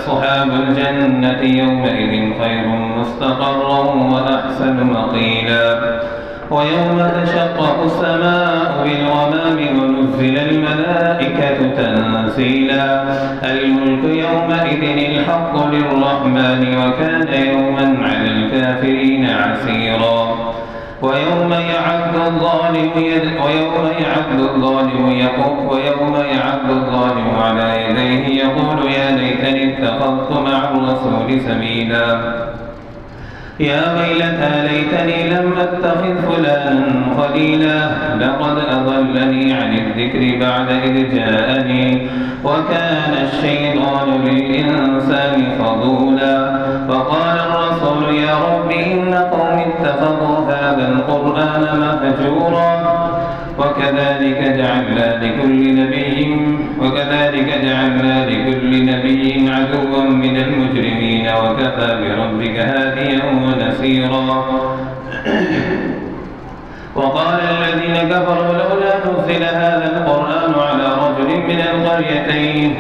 أصحاب الجنة يومئذ خير مستقرا وأحسن مقيلا ويوم تشقق السماء بالغمام ونزل الملائكة تنزيلا الملك يومئذ الحق للرحمن وكان يوما على الكافرين عسيرا ويوم يعض الظالم على يديه يقول يا ليتني اتخذت مع الرسول سبيلا يا ويلتى ليتني لم أتخذ فلانا خليلا لقد أضلني عن الذكر بعد إذ جاءني وكان الشيطان للإنسان فضولا فقال الرسول يا رب إن قوم اتخذوا هذا القرآن مهجورا وكذلك جعلنا لكل نبي عدوا من المجرمين وكفى بربك هاديا ونصيرا وقال الذين كفروا لولا نزل هذا القرآن على رجل من القريتين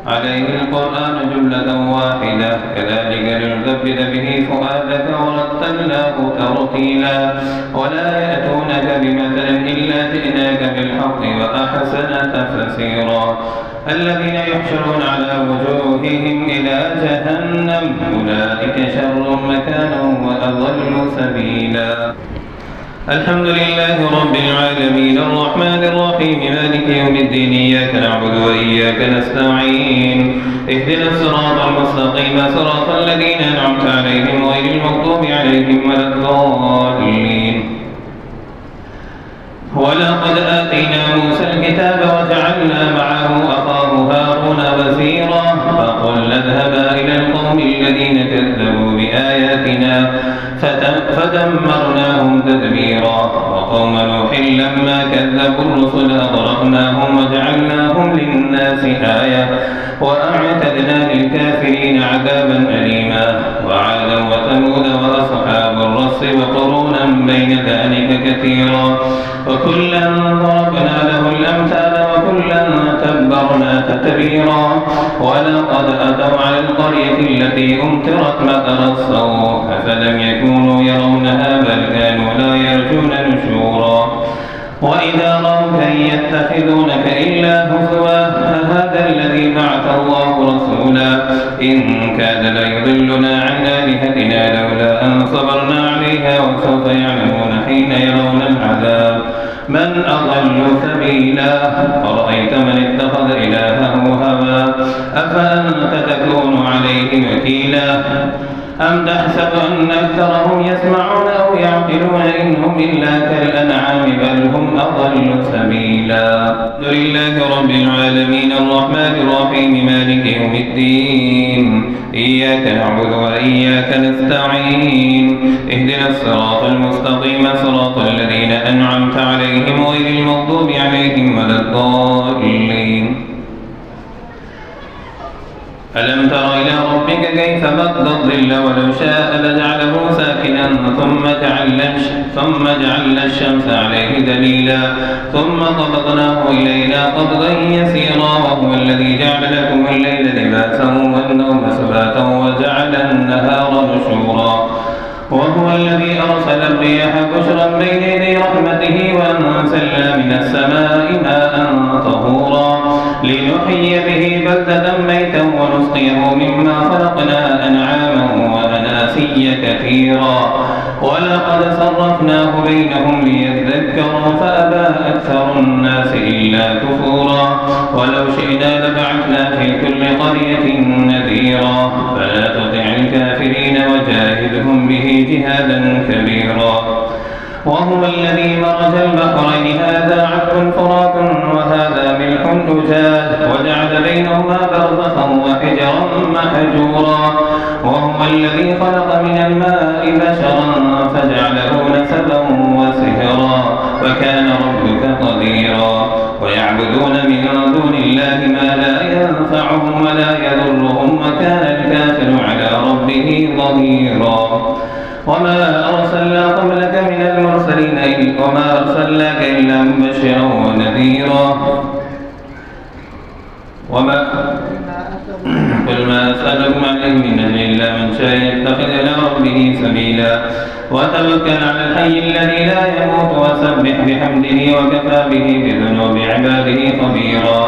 عليه القرآن جملة واحدة كذلك لنثبت به فؤادك ورتلناه ترتيلا ولا يأتونك بمثل إلا جئناك بالحق وأحسن تفسيرا الذين يحشرون على وجوههم إلى جهنم أولئك شر مكانا وأضل سبيلا الحمد لله رب العالمين الرحمن الرحيم مالك يوم الدين إياك نعبد وإياك نستعين اهدنا الصراط المستقيم صراط الذين أنعمت عليهم غير المغضوب عليهم ولا الضالين ولقد آتينا موسى الكتاب وجعلنا معه أخاه هارون وزيرا فقلنا اذهبا إلى القوم الذين كذبوا بآياتنا فدمرناهم تدميرا وقوم نوح لما كذبوا الرسل أغرقناهم وجعلناهم للناس آية وأعتدنا للكافرين عذابا أليما وعادا وثمود وأصحاب الرس وقرونا بين ذلك كثيرا وكلا ضربنا له الأمثال وكلا تبرنا تتبيرا ولقد أتوا على القرية التي أمطرت مطر السوء أفلم يكونوا يرونها بل كانوا لا يرجون نشورا وإذا رأوك إن يتخذونك إلا هزوا أهذا الذي بعث الله رسولا إن كاد ليضلنا عن آلهتنا لولا أن صبرنا عليها وسوف يعلمون حين يرون العذاب من أضل سبيلا أرأيت من اتخذ إلهه هوى أفأنت تكون عليه وكيلا أم تحسب أن أكثرهم يسمعون أو يعقلون إنهم إلا كالأنعام بل هم أضل سبيلا الحمد لله رب العالمين الرحمن الرحيم مالك يوم الدين إياك نعبد وإياك نستعين اهدنا الصراط المستقيم صراط الذين أنعمت عليهم غير المغضوب عليهم ولا الضالين ألم تر إلى ربك كيف مد الظل ولو شاء لجعله ساكنا ثم جعلنا الشمس عليه دليلا ثم قبضناه إلينا قبضا يسيرا وهو الذي جعل لكم الليل لباسا والنوم سباتا وجعل النهار نشورا وهو الذي أرسل الرياح بشرا بين يدي رحمته وأنزلنا من السماء ماء طهورا لنحيي به بلدة ميتا ونسقيه مما خلقنا أنعاما وأناسيا كثيرا ولقد صرفناه بينهم ليذكروا فأبى أكثر الناس إلا كفورا ولو شئنا لبعثنا في كل قرية نذيرا فلا تطع الكافرين وجاهدهم به جهادا كبيرا وهو الذي مرج البحرين هذا عذب فرات وهذا ملح أجاج وجعل بينهما برزخا وحجرا محجورا وهو الذي خلق من الماء بشرا فجعله نسبا وسهرا وكان ربك قديرا ويعبدون من دون الله ما لا ينفعهم ولا يضرهم وكان الكافر على ربه ظهيرا وما أرسلنا قبلك من المرسلين وما أرسلناك إلا مبشرا ونذيرا قل ما أسألكم عليه من أجل إلا من شاء يتخذ إلى ربه سبيلا وتوكل على الحي الذي لا يموت وسبح بحمده وكفى به بذنوب عباده خبيرا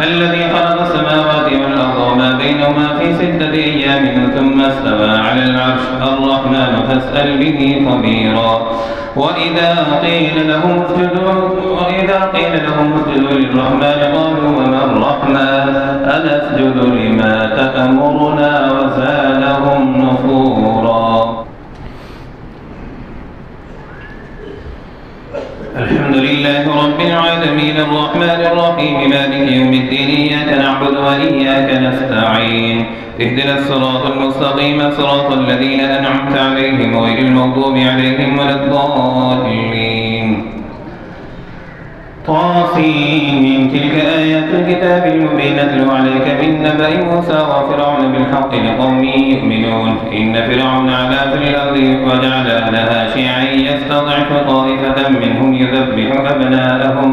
الذي خلق السماوات والأرض وما بينهما في 6 أيام ثم استوى على العرش الرحمن فاسأل به خبيرا وإذا قيل لهم اسجدوا للرحمن قالوا وما الرحمن أنسجد لما تأمرنا وزادهم نفورا. الحمد لله رب العالمين الرحمن الرحيم مالك يوم الدين إياك نعبد وإياك نستعين اهدنا الصراط المستقيم صراط الذين أنعمت عليهم غير المغضوب عليهم ولا الضالين. طاسين تلك آيات الكتاب المبين نتلو عليك من نبأ موسى وفرعون بالحق لقوم يؤمنون إن فرعون علا في الأرض وجعل أهلها شيعا يستضعف طائفة منهم يذبح أبناءهم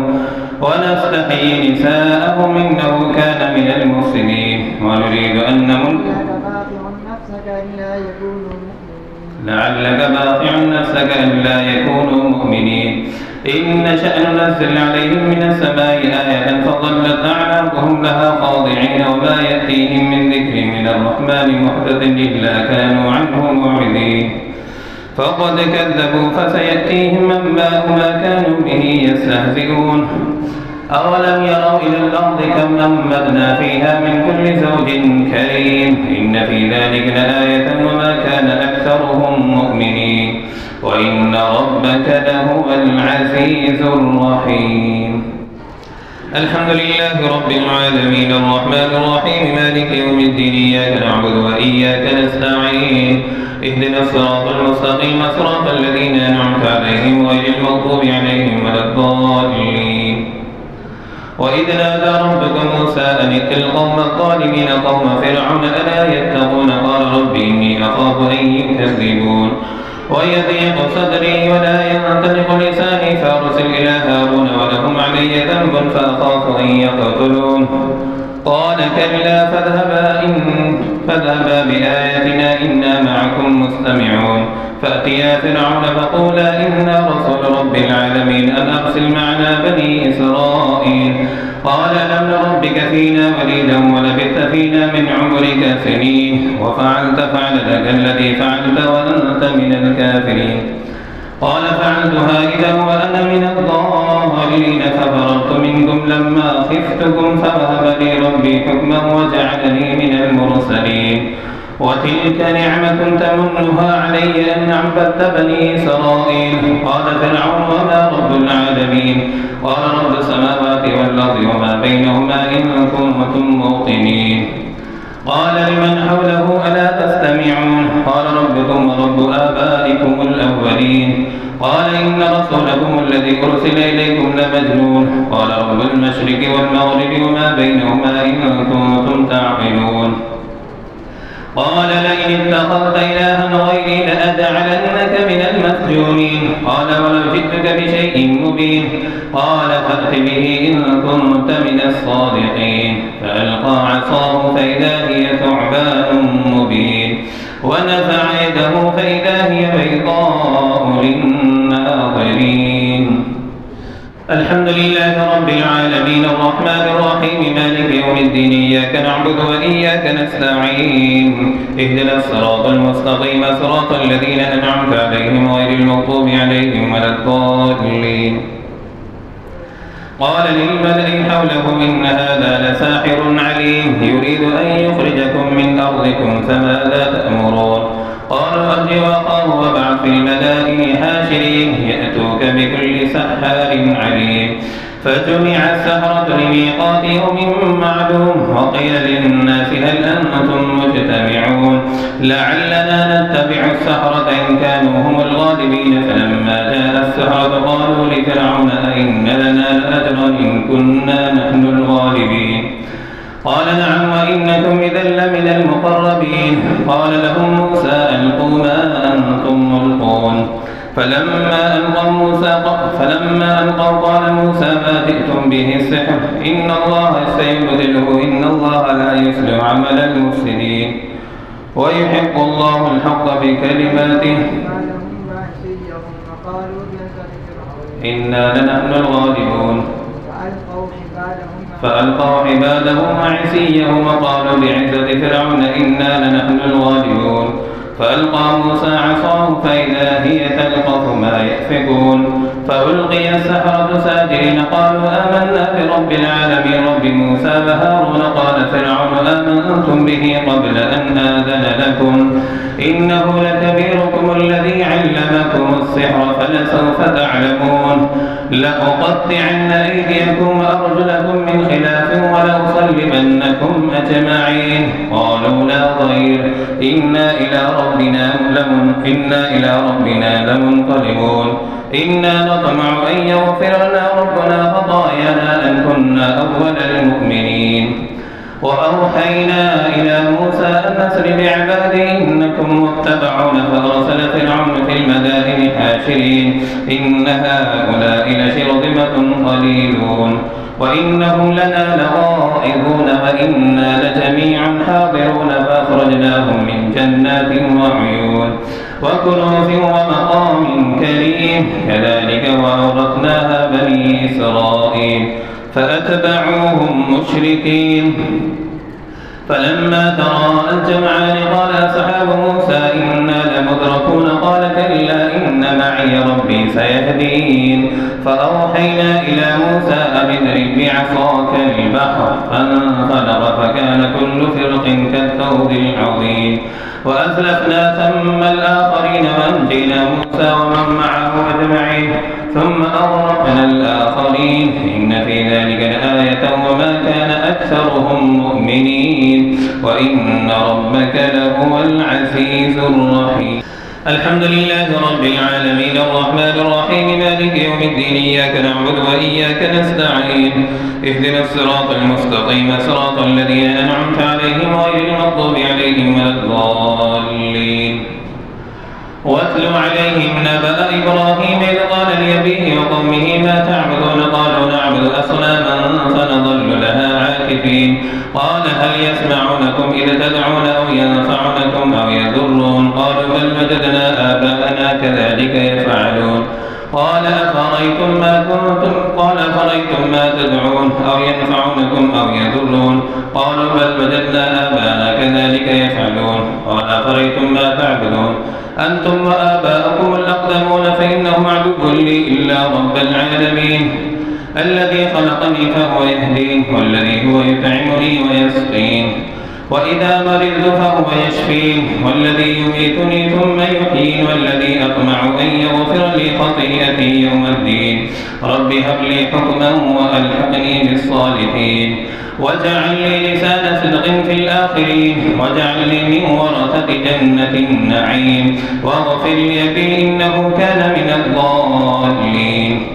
ونستحيي نساءهم إنه كان من المفسدين ونريد أن لعلك باقع نفسك ألا يكونوا مؤمنين إن نشأ ننزل عليهم من السماء آية فظلت أعناقهم لها خاضعين وما يأتيهم من ذكر من الرحمن محدث إلا كانوا عنه معرضين فقد كذبوا فسيأتيهم أنباء ما كانوا به يستهزئون أولم يروا إلى الأرض كم أنبتنا فيها من كل زوج كريم إن في ذلك لآية وما كان أكثرهم مؤمنين وإن ربك لهو العزيز الرحيم. الحمد لله رب العالمين الرحمن الرحيم مالك يوم الدين إياك نعبد وإياك نستعين اهدنا الصراط المستقيم صراط الذين أنعمت عليهم غير المغضوب عليهم ولا الضالين. وإذ نادى ربك موسى أن ائت القوم الظالمين قوم فرعون ألا يتقون قال رب إني أخاف أن يكذبون ويضيق صدري ولا ينطلق لساني فأرسل إلى هارون ولهم علي ذنب فأخاف أن يقتلون قال كلا فاذهبا بآياتنا إنا معكم مستمعون فأتيا فرعون فقولا إنا رسول رب العالمين أن أرسل معنا بني إسرائيل قال لم نربك فينا وليدا ولبثت فينا من عمرك سنين وفعلت فعلتك التي فعلت وأنت من الكافرين قال فعلتها إذا وأنا من الضالين ففررت منكم لما خفتكم فوهب لي ربي حكما وجعلني من المرسلين وتلك نعمة تمنها علي أن عبدت بني إسرائيل قال فرعون وما رب العالمين قال رب السماوات والأرض وما بينهما إن كنتم موقنين قال لمن حوله ألا تستمعون قال ربكم ورب آبائكم الأولين قال إن رسولكم الذي أرسل إليكم لمجنون قال رب المشرق والمغرب وما بينهما إن كنتم تعقلون قال لئن اتخذت إلها غيري لأجعلنك من المسجونين قال ولو جئتك بشيء مبين قال فأت به إن كنت من الصادقين فألقى عصاه فإذا هي ثعبان مبين ونزع يده فإذا هي بيضاء للناظرين. الحمد لله رب العالمين الرحمن الرحيم مالك يوم الدين إياك نعبد وإياك نستعين اهدنا الصراط المستقيم صراط الذين أنعمت عليهم غير المغضوب عليهم ولا الضالين. قال للملأ حوله إن هذا لساحر عليم يريد أن يخرجكم من أرضكم فماذا تأمرون قالوا أرجع وأخاه وابعث في المدائن حاشرين يأتوك بكل سحار عليم فجمع السحرة لميقات يوم معلوم وقيل للناس هل أنتم مجتمعون لعلنا نتبع السحرة إن كانوا هم الغالبين فلما جاء السحرة قالوا لفرعون أئن لنا لنا لأجرا إن كنا نحن الغالبين. قال نعم وإنكم إذا لمن المقربين. قال لهم موسى ألقوا ما أنتم ملقون. فلما ألقوا قال موسى ما جئتم به السحر إن الله سيبطله إن الله لا يصلح عمل المفسدين ويحق الله الحق بكلماته إنا لنحن الغالبون. فألقوا حبالهم وعصيهم وقالوا بعزة فرعون إنا لنحن الغالبون. فألقى موسى عصاه فإذا هي تلقف ما يأفكون. فألقي السحرة ساجدين قالوا آمنا برب العالمين رب موسى وهارون. قال فرعون آمنتم به قبل أن آذن لكم إنه لكبيركم الذي علمكم السحر فلسوف تعلمون لأقطعن أيديكم وأرجلكم من خلاف ولأصلبنكم أجمعين. قالوا لا ضير إنا إلى ربنا لمنقلبون. إنا نطمع أن يغفر لنا ربنا خطايانا أن كنا أول المؤمنين. وأوحينا إلى موسى أن أسر بعبادي إنكم متبعون. فأرسل فرعون في المدائن حاشرين إن هؤلاء لشرذمة قليلون وإنهم لنا لغائظون وإنا لجميع حاضرون. فأخرجناهم من جنات وعيون وكنوز ومقام كريم كذلك وأورثناها بني إسرائيل فأتبعوهم مشركين. فلما تراءى الجمعان قال أصحاب موسى إنا لمدركون. قال كلا إن معي ربي سيهدين. فأوحينا إلى موسى أن اضرب بعصاك البحر فانفلق فكان كل فرق كالطود العظيم. وأزلفنا ثم الآخرين وأنجينا موسى ومن معه أجمعين ثم أغرقنا الآخرين إن في ذلك لآية وما كان أكثرهم مؤمنين وإن ربك لهو العزيز الرحيم. الحمد لله رب العالمين الرحمن الرحيم مالك يوم الدين إياك نعبد وإياك نستعين اهدنا الصراط المستقيم صراط الذين أنعمت عليهم غير المغضوب عليهم ولا الضالين. واتل عليهم نبأ إبراهيم إذ قال لأبيه وقومه ما تعبدون قالوا نعبد أصناما فنظل لها عاكفين. قال هل يسمعونكم إذ تدعون أو ينفعونكم أو يضرون قالوا بل وجدنا آباءنا كذلك يفعلون. قال أفرأيتم ما تدعون أو ينفعونكم أو يضرون قالوا بل وجدنا آباءنا كذلك يفعلون. قال أفرأيتم ما تعبدون أنتم وآباؤكم الأقدمون فإنهم عدو لي إلا رب العالمين الذي خلقني فهو يهدين والذي هو يطعمني ويسقين وإذا مرضت فهو يشفين والذي يميتني ثم يحيين والذي أطمع أن يغفر لي خطيئتي يوم الدين. رب هب لي حكما وألحقني بالصالحين واجعل لي لسان صدق في الآخرين واجعلني من ورثة جنة النعيم واغفر لي إنه كان من الضالين.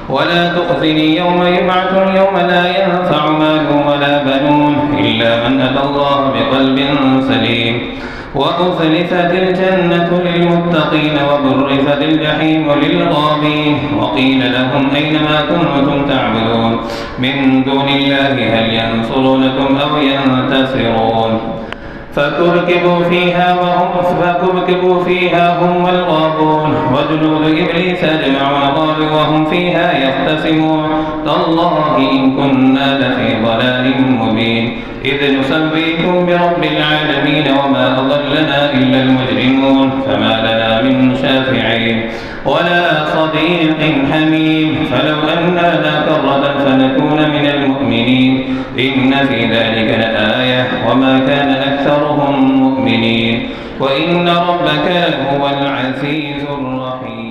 ولا تخزني يوم يبعثون يوم لا ينفع مال ولا بنون إلا من أتى الله بقلب سليم. وأزلفت الجنة للمتقين وبرزت الجحيم للغابين وقيل لهم أين ما كنتم تعبدون من دون الله هل ينصرونكم أو ينتصرون. فكركبوا فيها هم والغابون وجنود إبليس أجمعون قالوا وهم فيها يختصمون تالله إن كنا لفي ضلال مبين إذ نسويكم برب العالمين وما أضلنا إلا المجرمون فما لنا من شافعين ولا صديق حميم فلو أننا كرة فنكون من المؤمنين إن في ذلك لآية وما كان أكثرهم مؤمنين وإن ربك هو العزيز الرحيم.